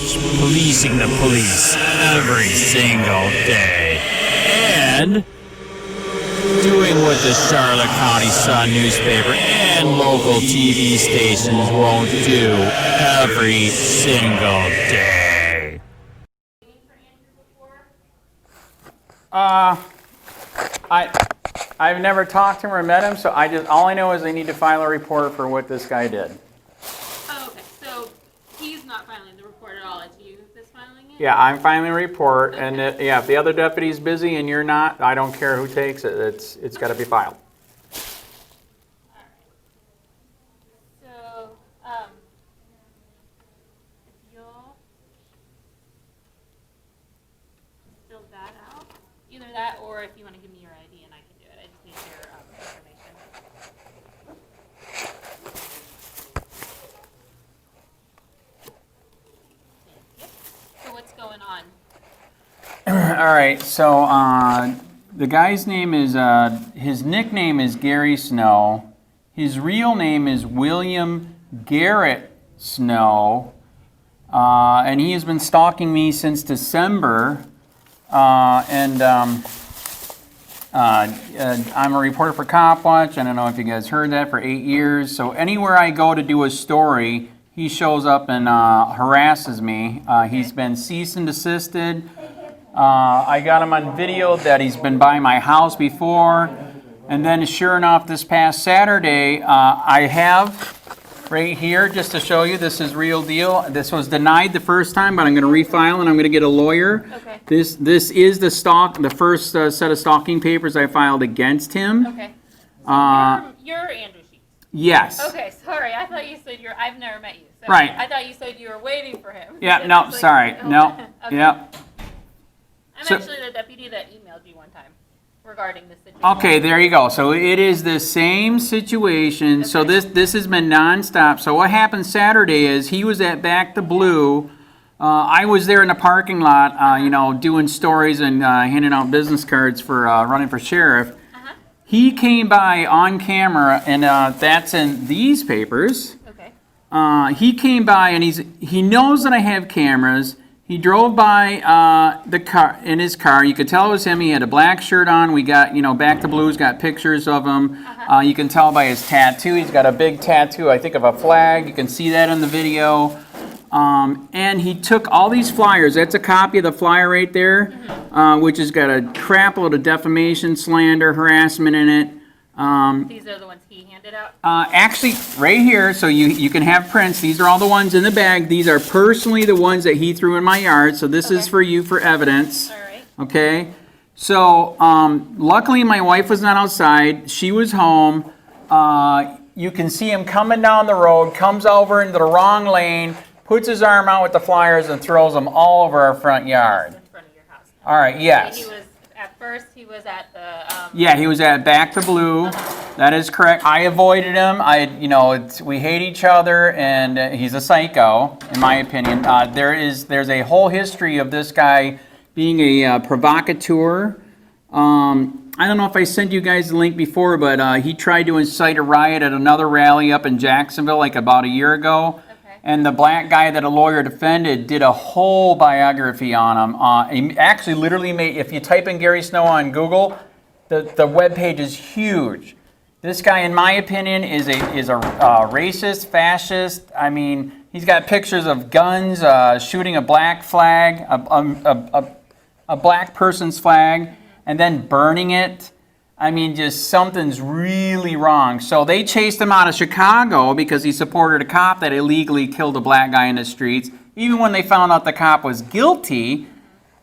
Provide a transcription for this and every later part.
COPWATCH, policing the police every single day. And doing what the Charlotte County Sun newspaper and local TV stations won't do every single day. I've never talked to him or met him, so all I know is I need to file a report for what this guy did. Oh, okay. So he's not filing the report at all. It's you that's filing it? Yeah, I'm filing a report, Okay. and if the other deputy's busy and you're not, I don't care who takes it. It's got to be filed. So, if you'll fill that out, either that or if you want to give me your ID and I can do it. I just need your information. So what's going on? All right, so the guy's name is, his nickname is Gary Snow. His real name is William Garrett Snow, and he has been stalking me since December. I'm a reporter for COPWATCH. I don't know if you guys heard that, for 8 years. So anywhere I go to do a story, he shows up and harasses me. He's been cease and desisted. I got him on video that he's been by my house before. And then sure enough, this past Saturday, I have right here, just to show you, this is real deal. This was denied the first time, but I'm going to refile and I'm going to get a lawyer. Okay. This is the first set of stalking papers I filed against him. Okay. So you're Andrew Sheets. Yes. Okay, sorry. I thought you said I've never met you. So Right. I thought you said you were waiting for him. Yeah, Because no, it's like, sorry. oh, No. okay. Yep. I'm So- actually the deputy that emailed you one time regarding this situation. Okay, there you go. So it is the same situation. So Okay. this has been nonstop. So what happened Saturday is he was at Back to Blue. I was there in the parking lot, doing stories and handing out business cards for running for sheriff. Uh-huh. He came by on camera, and that's in these papers. Okay. He came by, and he knows that I have cameras. He drove by the car in his car. You could tell it was him. He had a black shirt on. We got, Back to Blue's got pictures of him. You can tell by his tattoo. He's got a big tattoo, I think, of a flag. You can see that in the video. And he took all these flyers. That's a copy of the flyer right there, which has got a crap load of defamation, slander, harassment in it. These are the ones he handed out? Actually, right here, so you can have prints. These are all the ones in the bag. These are personally the ones that he threw in my yard. So this is Okay. for you for evidence. All right. Okay? So luckily my wife was not outside. She was home. You can see him coming down the road, comes over into the wrong lane, puts his arm out with the flyers and throws them all over our front yard. In front of your house. All right, yes. He was, at first, he was at the... Yeah, he was at Back to Blue. That is correct. I avoided him. We hate each other, and he's a psycho, in my opinion. There's a whole history of this guy being a provocateur. I don't know if I sent you guys the link before, but he tried to incite a riot at another rally up in Jacksonville like about a year ago. And the black guy that a lawyer defended did a whole biography on him. He actually literally made, if you type in Gary Snow on Google, the webpage is huge. This guy, in my opinion, is a racist, fascist. I mean, he's got pictures of guns, shooting a black flag, a black person's flag, and then burning it. I mean, just something's really wrong. So they chased him out of Chicago because he supported a cop that illegally killed a black guy in the streets. Even when they found out the cop was guilty,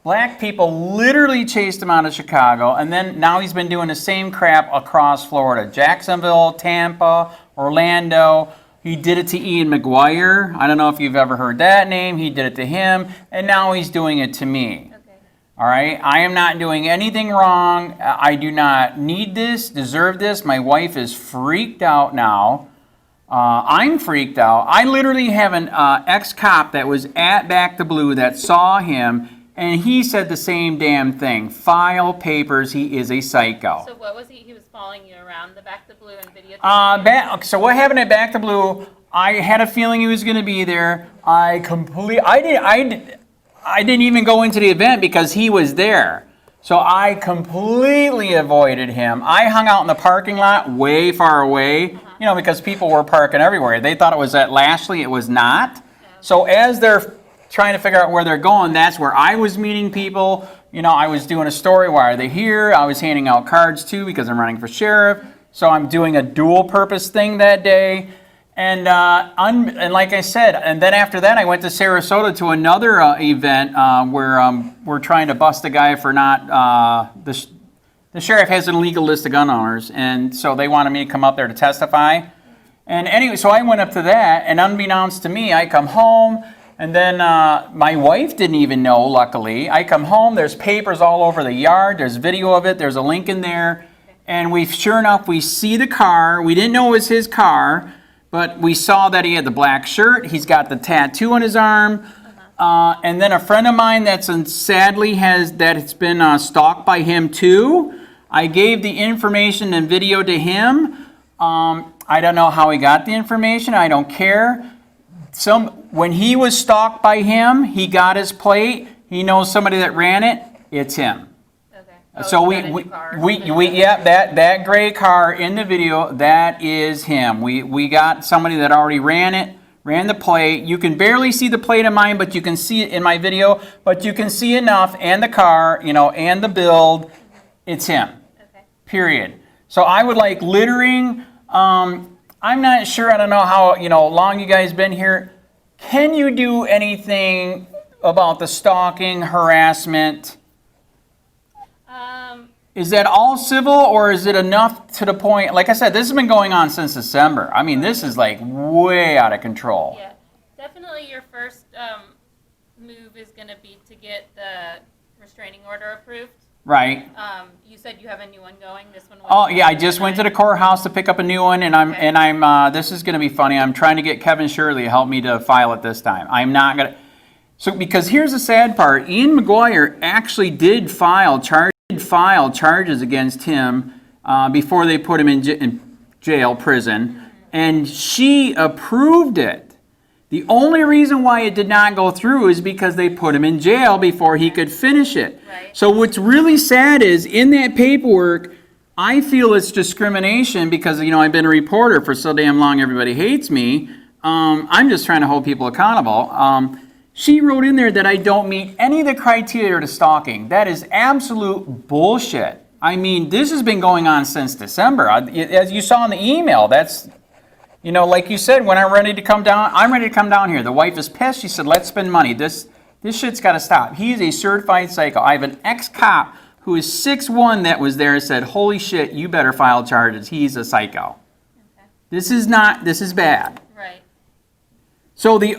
black people literally chased him out of Chicago. And then now he's been doing the same crap across Florida. Jacksonville, Tampa, Orlando. He did it to Ian McGuire. I don't know if you've ever heard that name. He did it to him. And now he's doing it to me. All right, I am not doing anything wrong. I do not need this, deserve this. My wife is freaked out now. I'm freaked out. I literally have an ex-cop that was at Back to Blue that saw him, and he said the same damn thing. File papers, he is a psycho. So what was he? He was following you around the Back to Blue and video? So what happened at Back to Blue, I had a feeling he was going to be there. I didn't even go into the event because he was there. So I completely avoided him. I hung out in the parking lot way far away, you know, because people were parking everywhere. They thought it was at Lashley. It was not. So as they're trying to figure out where they're going, that's where I was meeting people. You know, I was doing a story. Why are they here? I was handing out cards too because I'm running for sheriff. So I'm doing a dual purpose thing that day. And like I said, and then after that, I went to Sarasota to another event where we're trying to bust a guy for not, the sheriff has an illegal list of gun owners, and so they wanted me to come up there to testify. And anyway, so I went up to that, and unbeknownst to me, I come home, and then my wife didn't even know, luckily. I come home, there's papers all over the yard, there's video of it, there's a link in there, and sure enough, we see the car. We didn't know it was his car, but we saw that he had the black shirt, he's got the tattoo on his arm, and then a friend of mine that's sadly it's been stalked by him too. I gave the information and video to him. I don't know how he got the information, I don't care. When he was stalked by him, he got his plate, he knows somebody that ran it, it's him. So that gray car in the video, that is him. We got somebody that already ran the plate. You can barely see the plate in mine, but you can see it in my video. But you can see enough, and the car, you know, and the build. It's him. Okay. Period. So I would like littering. I'm not sure. I don't know how long you guys been here. Can you do anything about the stalking, harassment? Is that all civil, or is it enough to the point, like I said, this has been going on since December. I mean, this is like way out of control. Yeah, definitely your first move is going to be to get the restraining order approved. Right. You said you have a new one going. This one was. Oh yeah, I just went to the courthouse to pick up a new one, and I'm this is going to be funny. I'm trying to get Kevin Shirley to help me to file it this time. I'm not going to. So because here's the sad part, Ian McGuire actually did file charges against him before they put him in jail, prison, and she approved it. The only reason why it did not go through is because they put him in jail before he could finish it. Right. So what's really sad is in that paperwork, I feel it's discrimination because, I've been a reporter for so damn long, everybody hates me. I'm just trying to hold people accountable. She wrote in there that I don't meet any of the criteria to stalking. That is absolute bullshit. I mean, this has been going on since December. As you saw in the email, that's, like you said, when I'm ready to come down here. The wife is pissed. She said, let's spend money. This shit's got to stop. He is a certified psycho. I have an ex-cop who is 6'1" that was there and said, holy shit, you better file charges. He's a psycho. Okay. This is bad. Right. So the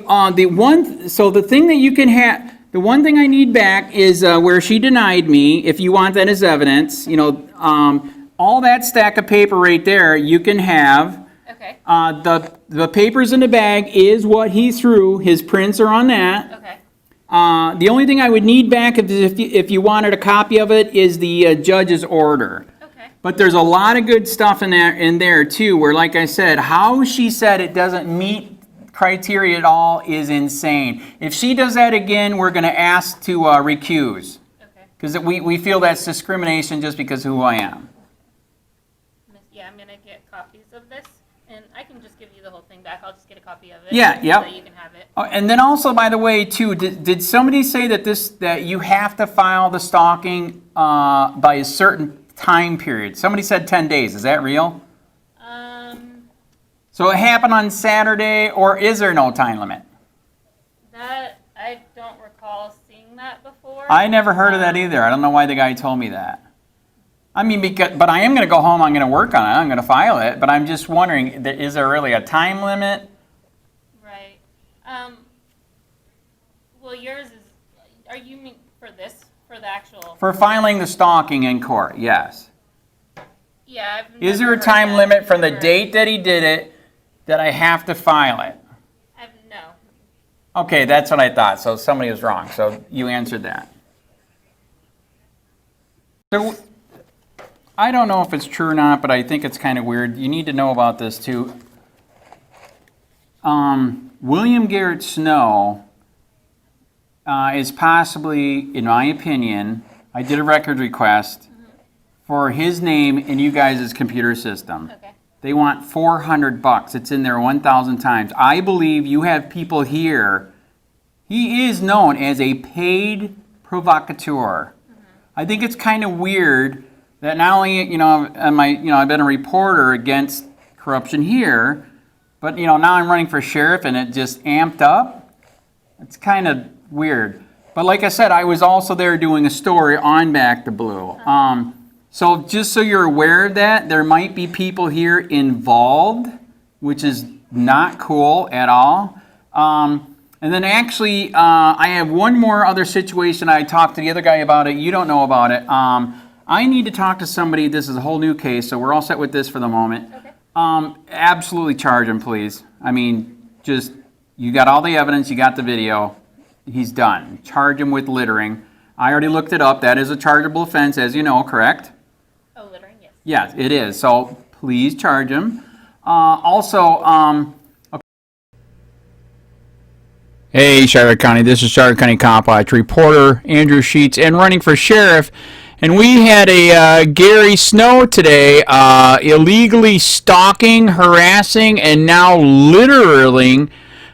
thing that you can have, the one thing I need back is where she denied me. If you want that as evidence, all that stack of paper right there, you can have. Okay. The papers in the bag is what he threw. His prints are on that. Okay. The only thing I would need back if you wanted a copy of it is the judge's order. Okay. But there's a lot of good stuff in there too. Where, like I said, how she said it doesn't meet criteria at all is insane. If she does that again, we're going to ask to recuse. Okay. Because we feel that's discrimination just because of who I am. Yeah, I'm going to get copies of this, and I can just give you the whole thing back. I'll just get a copy of it. Yeah, yep. So you can have it. Oh, and then also, by the way, too, did somebody say that you have to file the stalking by a certain time period? Somebody said 10 days. Is that real? So it happened on Saturday, or is there no time limit? That, I don't recall seeing that before. I never heard of that either. I don't know why the guy told me that. I mean, but I am going to go home, I'm going to work on it, I'm going to file it, but I'm just wondering, is there really a time limit? Right. Well, yours is, are you mean for this, for the actual? For filing the stalking in court, yes. Yeah. Is there a time limit from the date that he did it that I have to file it? No. Okay, that's what I thought. So somebody was wrong. So you answered that. So I don't know if it's true or not, but I think it's kind of weird. You need to know about this too. William Garrett Snow is possibly, in my opinion, I did a record request for his name in you guys' computer system. Okay. They want $400. It's in there 1,000 times. I believe you have people here. He is known as a paid provocateur. I think it's kind of weird that not only, I've been a reporter against corruption here, but, now I'm running for sheriff and it just amped up. It's kind of weird. But like I said, I was also there doing a story on Back to Blue. So just so you're aware of that, there might be people here involved, which is not cool at all. And then actually, I have one more other situation. I talked to the other guy about it. You don't know about it. I need to talk to somebody. This is a whole new case, so we're all set with this for the moment. Okay. Absolutely charge him, please. I mean, just, you got all the evidence, you got the video. He's done. Charge him with littering. I already looked it up. That is a chargeable offense, as you know, correct? Oh, littering, yes. Yes, it is. So please charge him. Hey, Charlotte County. This is Charlotte County COPWATCH reporter Andrew Sheets, and running for sheriff. And we had a Gary Snow today, illegally stalking, harassing, and now littering.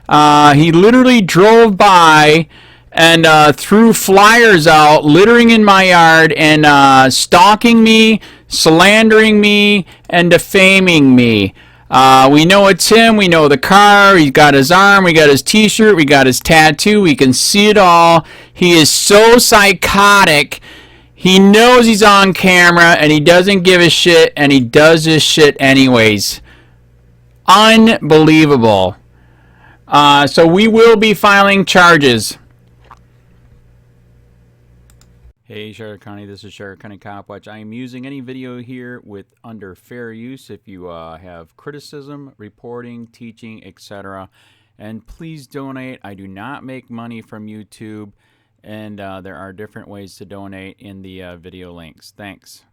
He literally drove by and threw flyers out, littering in my yard, and stalking me, slandering me, and defaming me. We know it's him. We know the car. He's got his arm. We got his t-shirt. We got his tattoo. We can see it all. He is so psychotic. He knows he's on camera, and he doesn't give a shit, and he does this shit anyways. Unbelievable. So we will be filing charges. Hey, Charlotte County, this is Charlotte County COPWATCH. I am using any video here with under fair use if you have criticism, reporting, teaching, etc. And please donate. I do not make money from YouTube, and there are different ways to donate in the video links. Thanks.